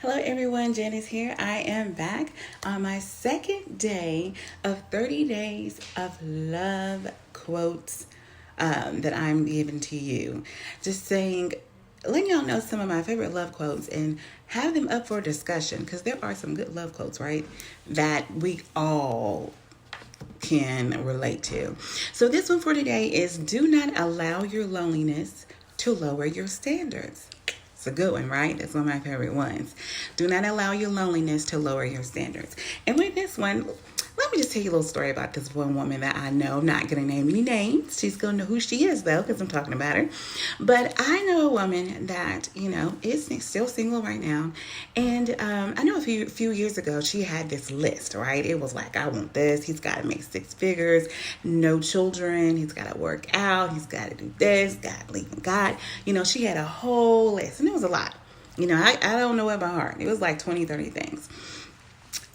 Hello everyone, Janice here. I am back on my second day of 30 days of love quotes that I'm giving to you. Just saying, letting y'all know some of my favorite love quotes and have them up for discussion because there are some good love quotes, right? That we all can relate to. So this one for today is do not allow your loneliness to lower your standards. It's a good one, right? That's one of my favorite ones. Do not allow your loneliness to lower your standards. And with this one, let me just tell you a little story about this one woman that I know. I'm not going to name any names. She's going to know who she is, though, because I'm talking about her. But I know a woman that, is still single right now. And I know a few years ago, she had this list, right? It was like, I want this. He's got to make 6 figures, no children. He's got to work out. He's got to do this, got to believe in God. She had a whole list, and it was a lot. I don't know it by heart. It was like 20, 30 things.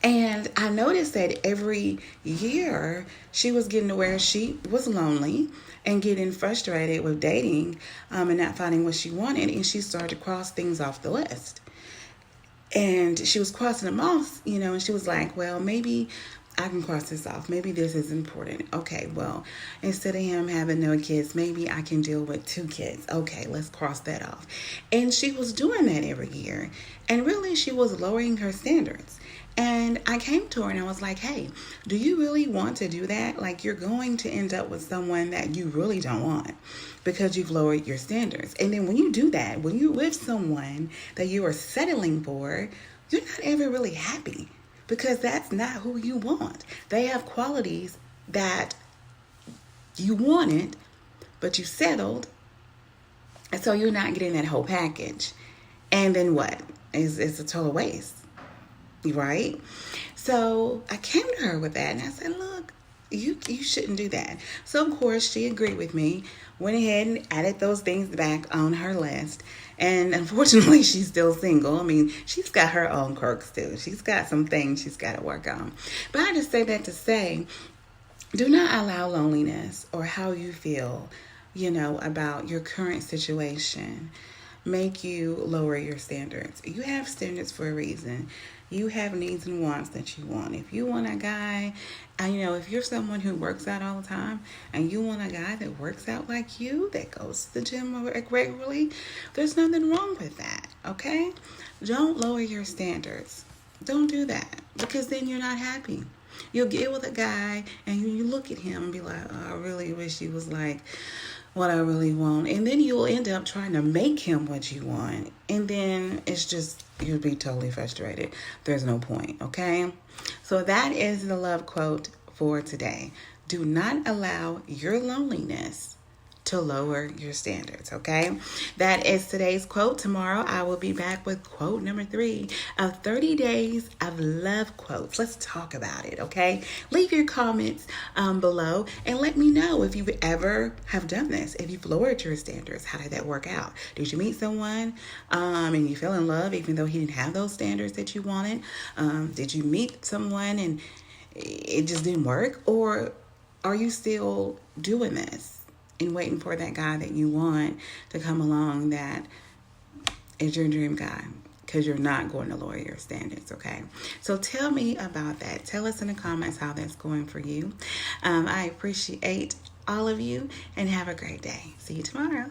And I noticed that every year she was getting to where she was lonely and getting frustrated with dating and not finding what she wanted. And she started to cross things off the list. And she was crossing them off, and she was like, well, maybe I can cross this off. Maybe this is important. Okay, well, instead of him having no kids, maybe I can deal with 2 kids. Okay, let's cross that off. And she was doing that every year. And really, she was lowering her standards. And I came to her and I was like, hey, do you really want to do that? Like, you're going to end up with someone that you really don't want because you've lowered your standards. And then when you do that, when you're with someone that you are settling for, you're not ever really happy because that's not who you want. They have qualities that you wanted, but you settled. And so you're not getting that whole package. And then what? It's a total waste. Right? So I came to her with that and I said, look, you shouldn't do that. So of course she agreed with me, went ahead and added those things back on her list. And unfortunately she's still single. I mean, she's got her own quirks too. She's got some things she's got to work on. But I just say that to say, do not allow loneliness or how you feel, about your current situation make you lower your standards. You have standards for a reason. You have needs and wants that you want. If you want a guy, if you're someone who works out all the time and you want a guy that works out like you, that goes to the gym regularly, there's nothing wrong with that, okay? Don't lower your standards. Don't do that because then you're not happy. You'll get with a guy and you look at him and be like, oh, I really wish he was like what I really want. And then you'll end up trying to make him what you want. And then you'll be totally frustrated. There's no point, okay? So that is the love quote for today. Do not allow your loneliness to lower your standards, okay? That is today's quote. Tomorrow I will be back with quote number 3 of 30 days of love quotes. Let's talk about it, okay? Leave your comments below and let me know if you ever have done this. If you've lowered your standards, how did that work out? Did you meet someone and you fell in love even though he didn't have those standards that you wanted? Did you meet someone and it just didn't work? Or are you still doing this and waiting for that guy that you want to come along that is your dream guy? Because you're not going to lower your standards, okay? So tell me about that. Tell us in the comments how that's going for you. I appreciate all of you and have a great day. See you tomorrow.